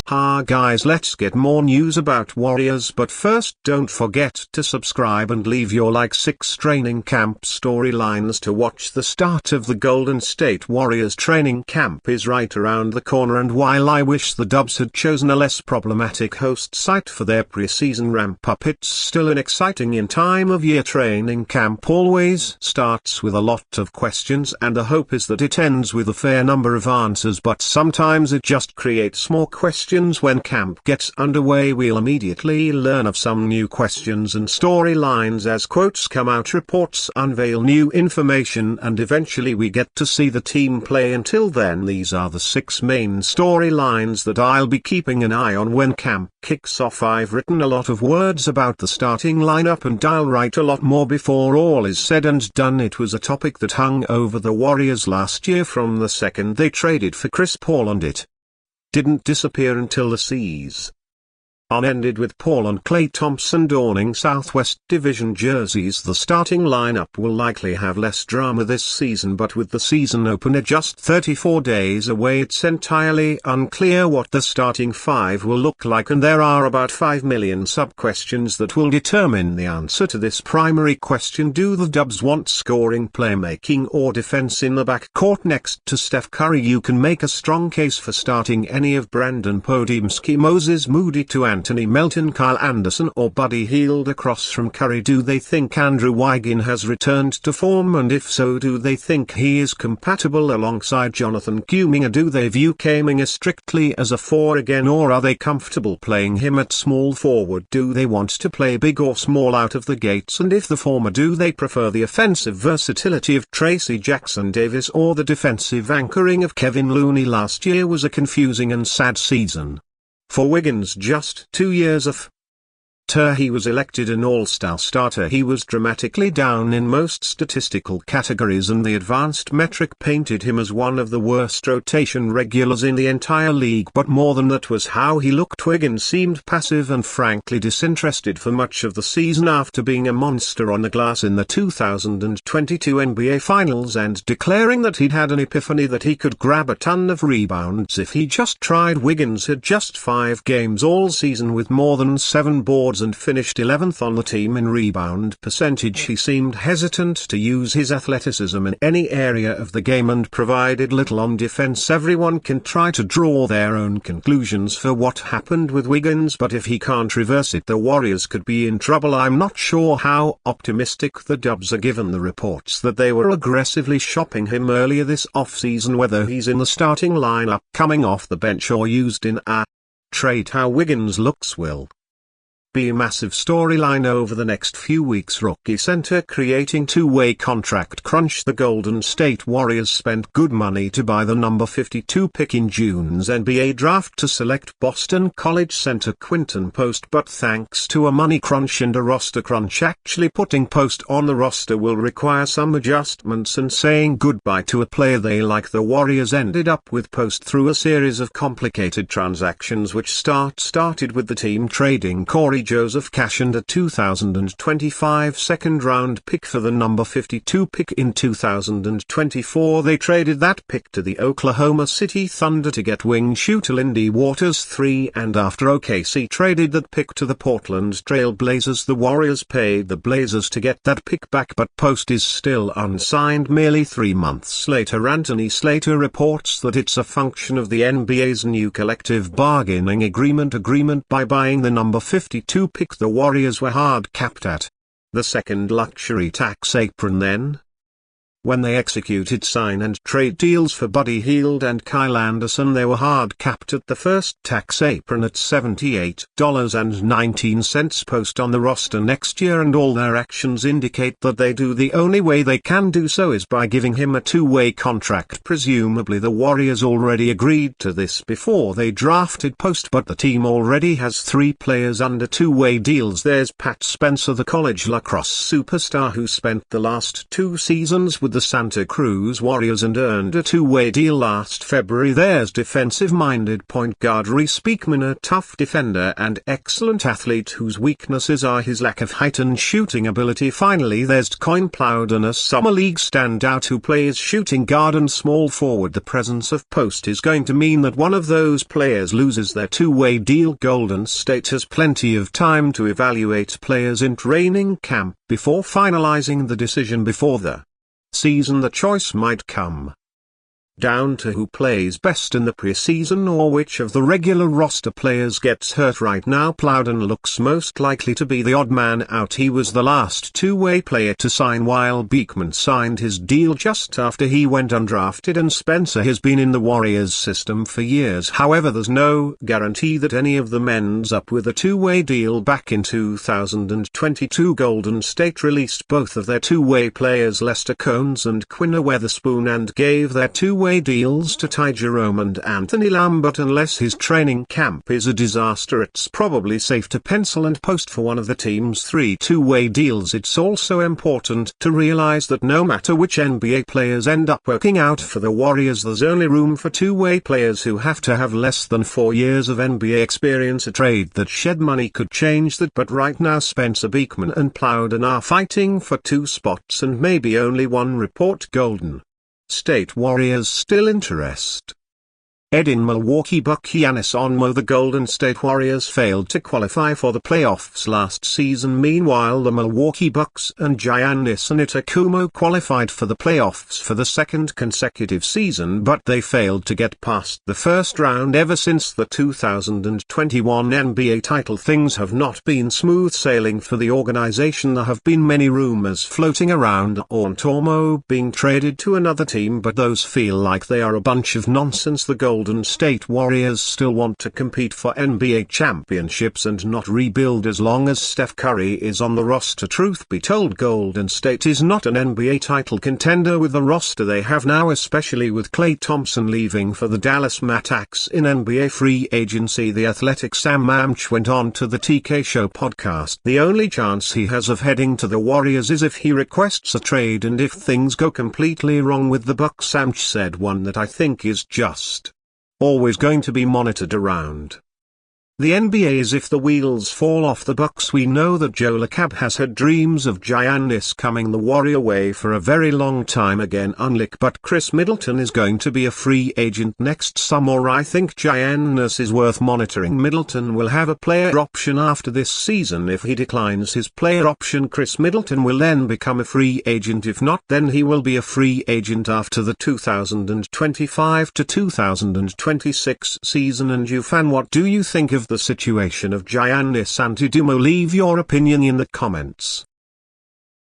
Ha guys, let's get more news about Warriors, but first don't forget to subscribe and leave your like. 6 training camp storylines to watch. The start of the Golden State Warriors training camp is right around the corner, and while I wish the Dubs had chosen a less problematic host site for their preseason ramp-up, it's still an exciting time of year. Training camp always starts with a lot of questions, and the hope is that it ends with a fair number of answers, but sometimes it just creates more questions. When camp gets underway, we'll immediately learn of some new questions and storylines as quotes come out, reports unveil new information, and eventually we get to see the team play. Until then, these are the 6 main storylines that I'll be keeping an eye on when camp kicks off. I've written a lot of words about the starting lineup, and I'll write a lot more before all is said and done. It was a topic that hung over the Warriors last year from the second they traded for Chris Paul, and it didn't disappear until the season ended with Paul and Klay Thompson donning Southwest Division jerseys. The starting lineup will likely have less drama this season, but with the season opener just 34 days away, it's entirely unclear what the starting 5 will look like, and there are about 5 million sub-questions that will determine the answer to this primary question. Do the Dubs want scoring, playmaking, or defense in the backcourt next to Steph Curry? You can make a strong case for starting any of Brandon Podimski, Moses Moody to Anthony Melton, Kyle Anderson, or Buddy Hield across from Curry. Do they think Andrew Wiggins has returned to form, and if so, do they think he is compatible alongside Jonathan Kuminga? Do they view Kuminga strictly as a 4 again, or are they comfortable playing him at small forward? Do they want to play big or small out of the gates, and if the former, do they prefer the offensive versatility of Tracy Jackson-Davis or the defensive anchoring of Kevin Looney? Last year was a confusing and sad season for Wiggins. Just 2 years after he was elected an all-star starter, he was dramatically down in most statistical categories, and the advanced metric painted him as one of the worst rotation regulars in the entire league. But more than that was how he looked. Wiggins seemed passive and frankly disinterested for much of the season, after being a monster on the glass in the 2022 NBA Finals and declaring that he'd had an epiphany that he could grab a ton of rebounds if he just tried. Wiggins had just 5 games all season with more than 7 boards and finished 11th on the team in rebound percentage. He seemed hesitant to use his athleticism in any area of the game and provided little on defense. Everyone can try to draw their own conclusions for what happened with Wiggins, but if he can't reverse it, the Warriors could be in trouble. I'm not sure how optimistic the Dubs are, given the reports that they were aggressively shopping him earlier this offseason. Whether he's in the starting lineup, coming off the bench, or used in a trade, how Wiggins looks will be a massive storyline over the next few weeks. Rookie center creating two-way contract crunch. The Golden State Warriors spent good money to buy the number 52 pick in June's NBA draft to select Boston College center Quinten Post, but thanks to a money crunch and a roster crunch, actually putting Post on the roster will require some adjustments, and saying goodbye to a player they like. The Warriors ended up with Post through a series of complicated transactions, which started with the team trading Corey Joseph Cash and a 2025 second-round pick for the number 52 pick in 2024. They traded that pick to the Oklahoma City Thunder to get wing shooter Lindy Waters III, and after OKC traded that pick to the Portland Trail Blazers, the Warriors paid the Blazers to get that pick back, but Post is still unsigned merely 3 months later. Anthony Slater reports that it's a function of the NBA's new collective bargaining agreement by buying the number 52 pick the Warriors were hard capped at the second luxury tax apron. Then, when they executed sign and trade deals for Buddy Hield and Kyle Anderson, they were hard capped at the first tax apron at $78.19. Post on the roster next year, and all their actions indicate that they do. The only way they can do so is by giving him a two-way contract. Presumably the Warriors already agreed to this before they drafted Post, but the team already has 3 players under two-way deals. There's Pat Spencer, the college lacrosse superstar who spent the last 2 seasons with with the Santa Cruz Warriors and earned a two-way deal last February. There's defensive-minded point guard Reese Beekman, a tough defender and excellent athlete whose weaknesses are his lack of height and shooting ability. Finally, there's Quinten Post, a summer league standout who plays shooting guard and small forward. The presence of Post is going to mean that one of those players loses their two-way deal. Golden State has plenty of time to evaluate players in training camp before finalizing the decision. Before the season, the choice might come down to who plays best in the preseason or which of the regular roster players gets hurt. Right now, Plowden looks most likely to be the odd man out. He was the last two-way player to sign, while Beekman signed his deal just after he went undrafted, and Spencer has been in the Warriors system for years. However, there's no guarantee that any of them ends up with a two-way deal. Back in 2022, Golden State released both of their two-way players, Lester Cones and Quinn Weatherspoon, and gave their two-way deals to Ty Jerome and Anthony Lamb. But unless his training camp is a disaster, it's probably safe to pencil and Post for one of the team's 3 two-way deals. It's also important to realize that no matter which NBA players end up working out for the Warriors, there's only room for two-way players who have to have less than 4 years of NBA experience. A trade that shed money could change that, but right now Spencer, Beekman and Plowden are fighting for 2 spots and maybe only 1. Report: Golden State Warriors still interest. In Milwaukee Bucks Giannis on Mo. The Golden State Warriors failed to qualify for the playoffs last season. Meanwhile, the Milwaukee Bucks and Giannis Antetekounmpo qualified for the playoffs for the 2nd consecutive season, but they failed to get past the first round. Ever since the 2021 NBA title, things have not been smooth sailing for the organization. There have been many rumors floating around Antetekounmpo being traded to another team, but those feel like they are a bunch of nonsense. The Golden State Warriors still want to compete for NBA championships and not rebuild as long as Steph Curry is on the roster. Truth be told, Golden State is not an NBA title contender with the roster they have now, especially with Klay Thompson leaving for the Dallas Mavericks in NBA free agency. The Athletic's Sam Amch went on to the TK Show podcast. The only chance he has of heading to the Warriors is if he requests a trade and if things go completely wrong with the Bucks. Amch said one that I think is just always going to be monitored around the NBA is if the wheels fall off the Bucks. We know that Joe Lacob has had dreams of Giannis coming the Warrior way for a very long time again, but Chris Middleton is going to be a free agent next summer. I think Giannis is worth monitoring. Middleton will have a player option after this season. If he declines his player option, Chris Middleton will then become a free agent. If not, then he will be a free agent after the 2025 to 2026 season. And you, fan, what do you think of the situation of Giannis Antetokounmpo? Leave your opinion in the comments.